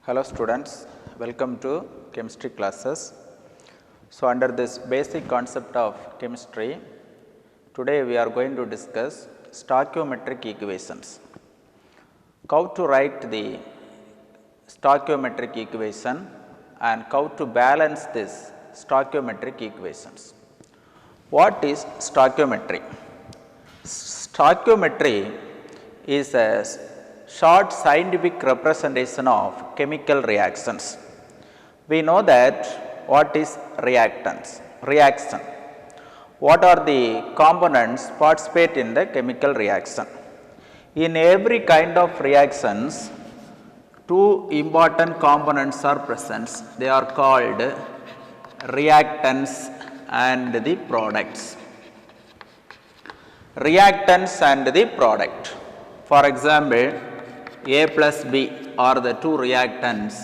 Hello students, welcome to chemistry classes. So under this basic concept of chemistry, today we are going to discuss stoichiometric equations. How to write the stoichiometric equation and how to balance this stoichiometric equations. What is stoichiometry? Stoichiometry is a short scientific representation of chemical reactions. We know that what is reaction. What are the components participate in the chemical reaction? In every kind of reactions, two important components are present. They are called reactants and the products. Reactants and the product. For example, A plus B are the two reactants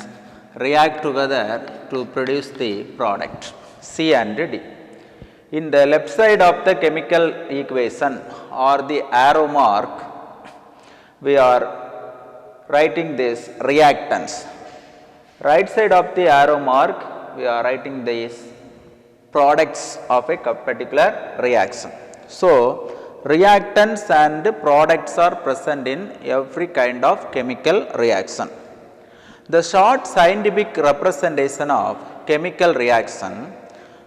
react together to produce the product C and D. In the left side of the chemical equation or the arrow mark, we are writing this reactants. Right side of the arrow mark, we are writing these products of a particular reaction. So, reactants and products are present in every kind of chemical reaction. The short scientific representation of chemical reaction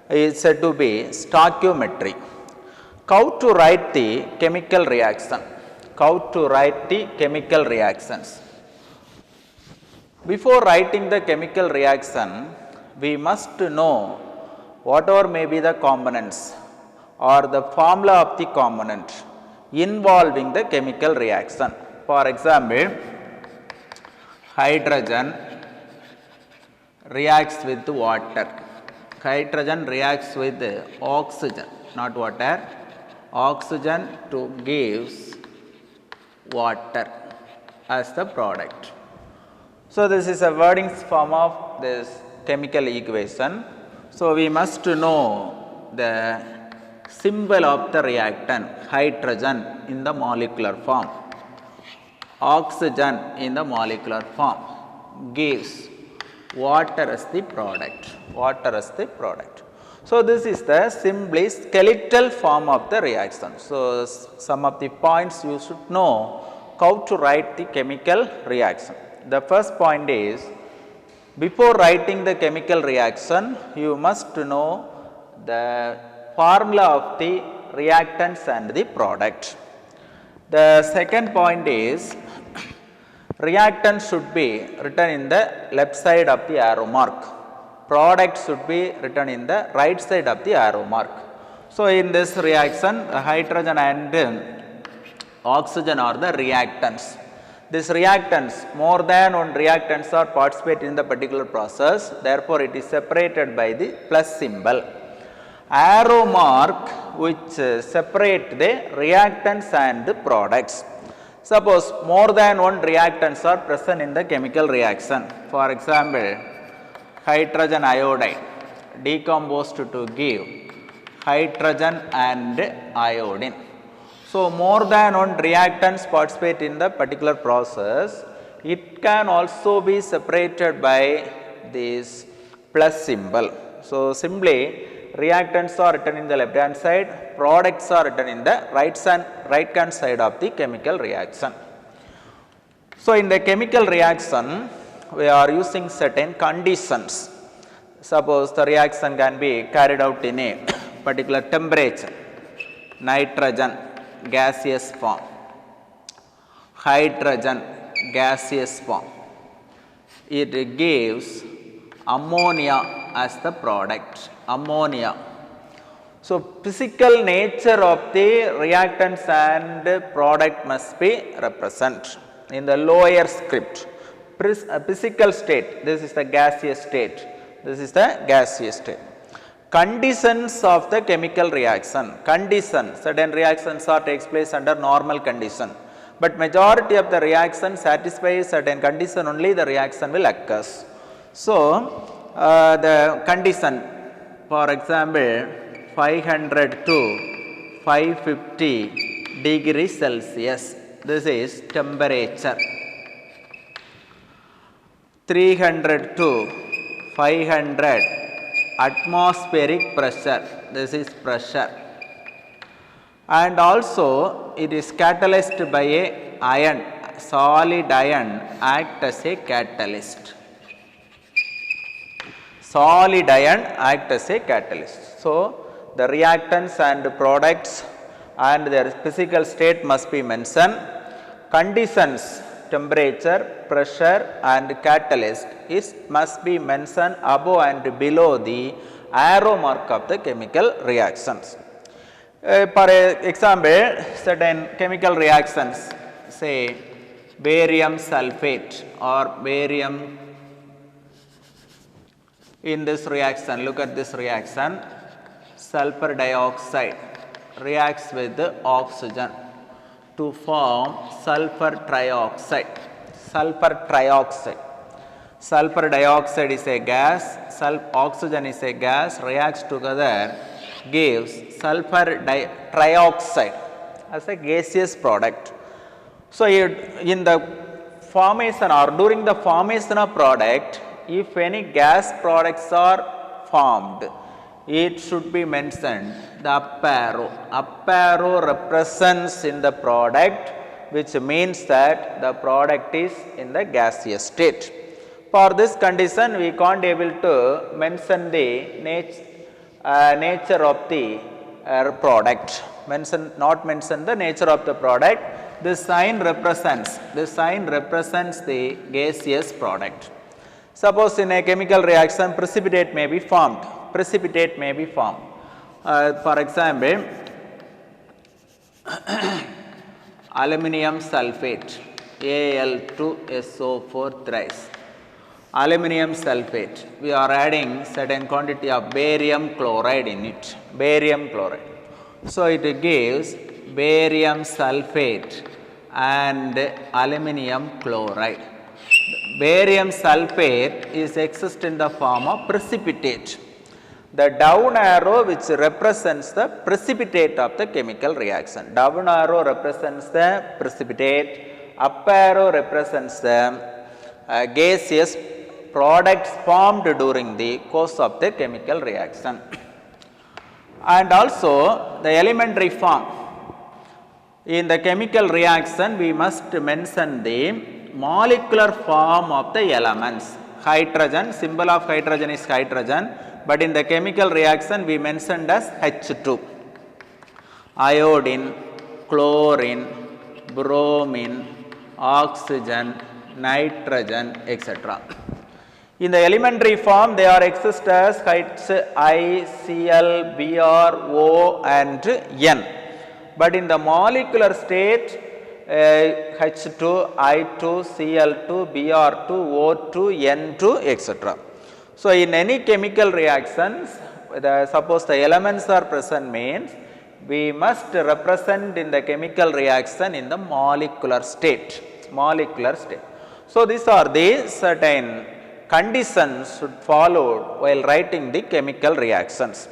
is said to be stoichiometry. How to write the chemical reaction? How to write the chemical reactions? Before writing the chemical reaction, we must know whatever may be the components or the formula of the component involving the chemical reaction. For example, hydrogen reacts with water. Hydrogen reacts with oxygen, not water. Oxygen to gives water as the product. So, this is a wording form of this chemical equation. So, we must know the symbol of the reactant, hydrogen in the molecular form, oxygen in the molecular form, gives water as the product, So, this is the simply skeletal form of the reaction. So, some of the points you should know how to write the chemical reaction. The first point is, before writing the chemical reaction, you must know the formula of the reactants and the product. The second point is, reactant should be written in the left side of the arrow mark. Product should be written in the right side of the arrow mark. So, in this reaction, hydrogen and oxygen are the reactants. These reactants, more than one reactants are participate in the particular process. Therefore, it is separated by the plus symbol. Arrow mark which separate the reactants and the products. Suppose more than one reactants are present in the chemical reaction. For example, hydrogen iodide decomposed to give hydrogen and iodine. So, more than one reactants participate in the particular process. It can also be separated by this plus symbol. So, simply reactants are written in the left hand side, products are written in the right hand side of the chemical reaction. So, in the chemical reaction, we are using certain conditions. Suppose the reaction can be carried out in a particular temperature, nitrogen gaseous form, hydrogen gaseous form. It gives ammonia as the product. Ammonia. So, physical nature of the reactants and product must be represented in the lower script. Physical state, this is the gaseous state, this is the gaseous state. Conditions of the chemical reaction. Condition, certain reactions are takes place under normal condition, but majority of the reaction satisfies certain condition only the reaction will occur. So, the condition, for example, 500 to 550 degrees Celsius, this is temperature. 300 to 500 atmospheric pressure. This is pressure. And also it is catalyzed by a iron, solid iron act as a catalyst. Solid iron act as a catalyst. So, the reactants and products and their physical state must be mentioned. Conditions, temperature, pressure and catalyst must be mentioned above and below the arrow mark of the chemical reactions. For example, certain chemical reactions, say barium sulfate or barium. In this reaction, look at this reaction, sulfur dioxide reacts with oxygen to form sulfur trioxide. Sulfur trioxide. Sulfur dioxide is a gas, oxygen is a gas, reacts together, gives sulfur trioxide as a gaseous product. So, in the formation or during the formation of product, if any gas products are formed, it should be mentioned the up arrow. Up arrow represents in the product, which means that the product is in the gaseous state. For this condition, we can't able to mention the nature of the product. Not mention the nature of the product. This sign represents the gaseous product. Suppose in a chemical reaction, precipitate may be formed. For example, aluminum sulfate, Al2SO4 thrice. Aluminum sulfate, we are adding certain quantity of barium chloride in it. Barium chloride. So, it gives barium sulfate and aluminum chloride. Barium sulfate exists in the form of precipitate. The down arrow which represents the precipitate of the chemical reaction. Down arrow represents the precipitate, up arrow represents the gaseous products formed during the course of the chemical reaction. And also the elementary form. In the chemical reaction, we must mention the molecular form of the elements. Hydrogen, symbol of hydrogen is hydrogen, but in the chemical reaction we mentioned as H2. Iodine, chlorine, bromine, oxygen, nitrogen, etc. In the elementary form, they are exist as HICl, Br, O and N. But in the molecular state, H2, I2, Cl2, Br2, O2, N2, etc. So, in any chemical reactions, suppose the elements are present means, we must represent in the chemical reaction in the molecular state. So, these are the certain conditions should follow while writing the chemical reactions.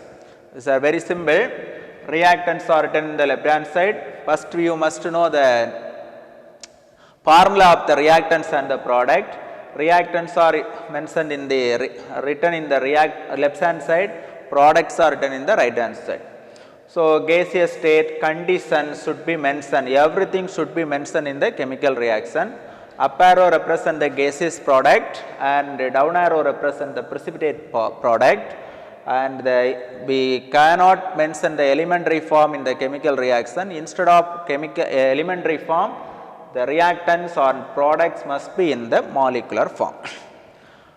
These are very simple. Reactants are written in the left hand side. First, you must know the formula of the reactants and the product. Reactants are mentioned in the written in the left hand side. Products are written in the right hand side. So, gaseous state conditions should be mentioned. Everything should be mentioned in the chemical reaction. Up arrow represent the gaseous product and down arrow represent the precipitate product. And we cannot mention the elementary form in the chemical reaction. Instead of elementary form, the reactants or products must be in the molecular form.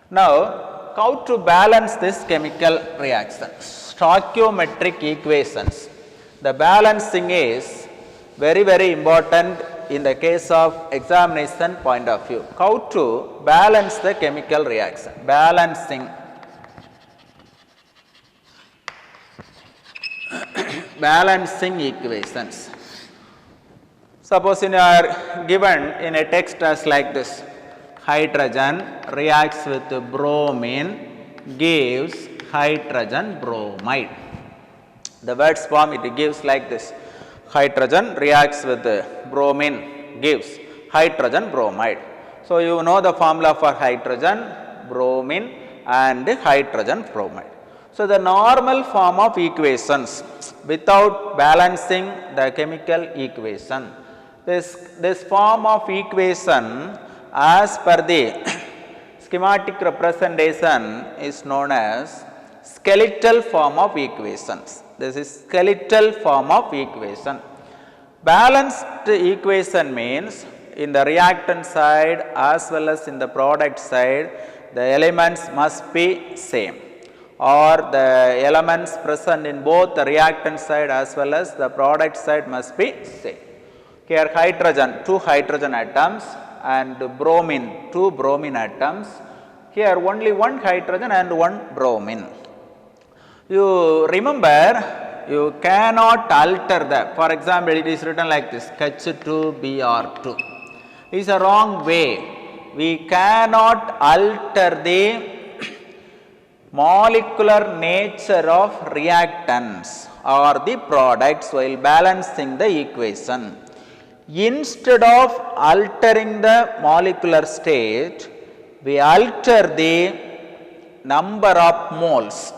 Now, how to balance this chemical reaction? Stoichiometric equations. The balancing is very, very important in the case of examination point of view. How to balance the chemical reaction? Balancing equations. Suppose you are given in a text as like this, hydrogen reacts with bromine, gives hydrogen bromide. The words form it gives like this, hydrogen reacts with bromine, gives hydrogen bromide. So, you know the formula for hydrogen, bromine and hydrogen bromide. So, the normal form of equations without balancing the chemical equation. This form of equation as per the schematic representation is known as skeletal form of equations. This is skeletal form of equation. Balanced equation means in the reactant side as well as in the product side, the elements must be same, or the elements present in both the reactant side as well as the product side must be same. Here hydrogen, 2 hydrogen atoms, and bromine, 2 bromine atoms. Here only 1 hydrogen and 1 bromine. You remember, you cannot alter that. For example, it is written like this, H2Br2. It is a wrong way. We cannot alter the molecular nature of reactants or the products while balancing the equation. Instead of altering the molecular state, we alter the number of moles.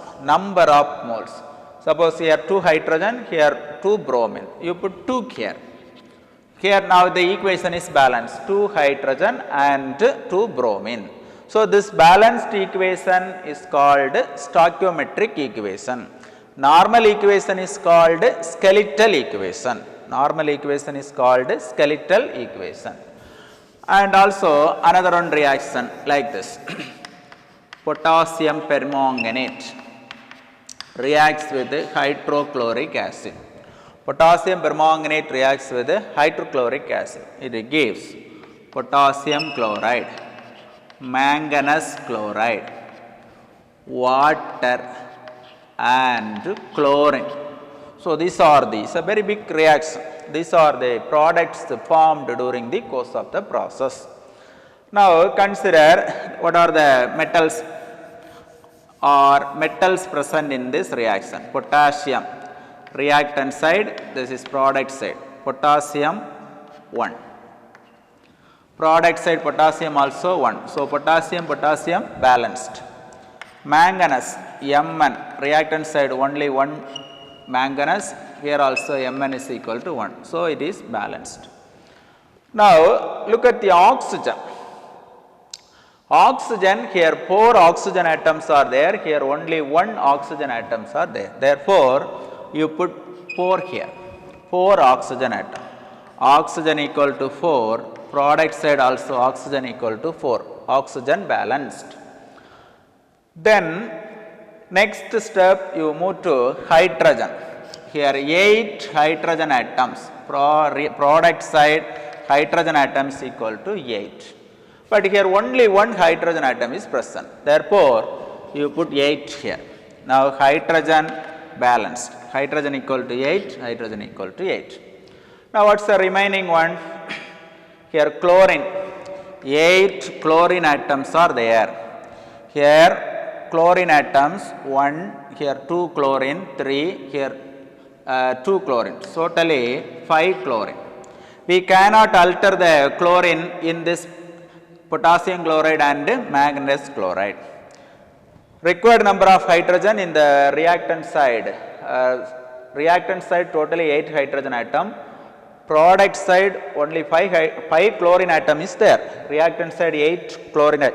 Suppose here 2 hydrogen, here 2 bromine. You put 2 here. Here now the equation is balanced, 2 hydrogen and 2 bromine. So, this balanced equation is called stoichiometric equation. Normal equation is called skeletal equation. Normal equation is called skeletal equation. And also another one reaction like this. Potassium permanganate reacts with hydrochloric acid. Potassium permanganate reacts with hydrochloric acid. It gives potassium chloride, manganese chloride, water and chlorine. So, these are a very big reaction. These are the products formed during the course of the process. Now, consider what are the metals present in this reaction. Potassium, reactant side, this is product side, potassium 1. Product side potassium also 1. So, potassium balanced. Manganese, Mn, reactant side only 1 manganese, here also Mn is equal to 1. So, it is balanced. Now, look at the oxygen. Oxygen, here 4 oxygen atoms are there, here only 1 oxygen atoms are there. Therefore, you put 4 here, 4 oxygen atom. Oxygen equal to 4, product side also oxygen equal to 4, oxygen balanced. Then, next step you move to hydrogen. Here 8 hydrogen atoms, product side hydrogen atoms equal to 8. But here only 1 hydrogen atom is present. Therefore, you put 8 here. Now, hydrogen balanced. Hydrogen equal to 8, hydrogen equal to 8. Now, what is the remaining one? Here chlorine. 8 chlorine atoms are there. Here chlorine atoms 1, here 2 chlorine, 3, here 2 chlorine. So, totally 5 chlorine. We cannot alter the chlorine in this potassium chloride and manganese chloride. Required number of hydrogen in the reactant side. Reactant side totally 8 hydrogen atom. Product side only 5 chlorine atom is there. Reactant side 8 chlorine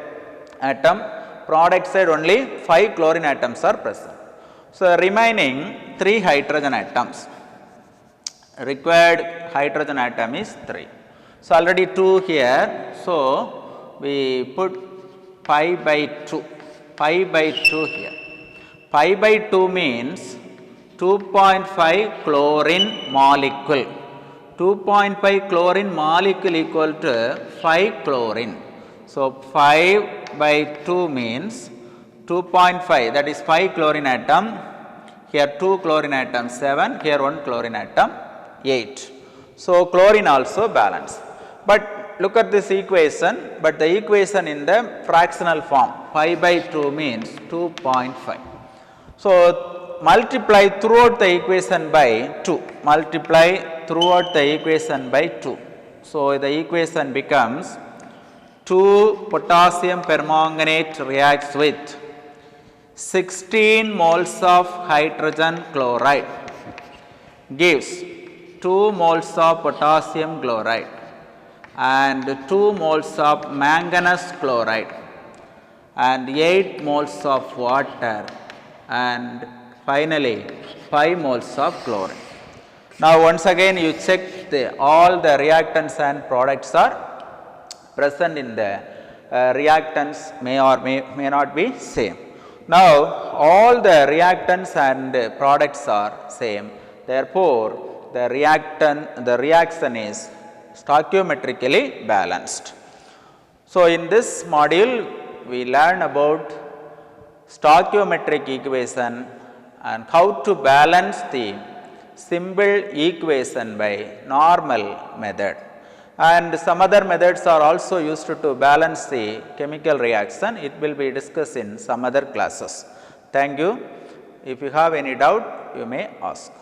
atom. Product side only 5 chlorine atoms are present. So, remaining 3 hydrogen atoms. Required hydrogen atom is 3. So, already 2 here. So, we put pi by 2. Pi by 2 here. Pi by 2 means 2.5 chlorine molecule. 2.5 chlorine molecule equal to 5 chlorine. So, 5 by 2 means 2.5, that is 5 chlorine atom. Here 2 chlorine atom 7, here 1 chlorine atom 8. So, chlorine also balanced. But look at this equation, but the equation in the fractional form, pi by 2 means 2.5. So, multiply throughout the equation by 2, multiply throughout the equation by 2. So, the equation becomes 2 potassium permanganate reacts with 16 moles of hydrogen chloride gives 2 moles of potassium chloride and 2 moles of manganese chloride and 8 moles of water and finally 5 moles of chlorine. Now once again you check all the reactants and products are present in the reactants may or may not be same. Now all the reactants and products are same, therefore the reaction is stoichiometrically balanced. So in this module we learn about stoichiometric equation and how to balance the simple equation by normal method, and some other methods are also used to balance the chemical reaction. It will be discussed in some other classes. Thank you. If you have any doubt, you may ask.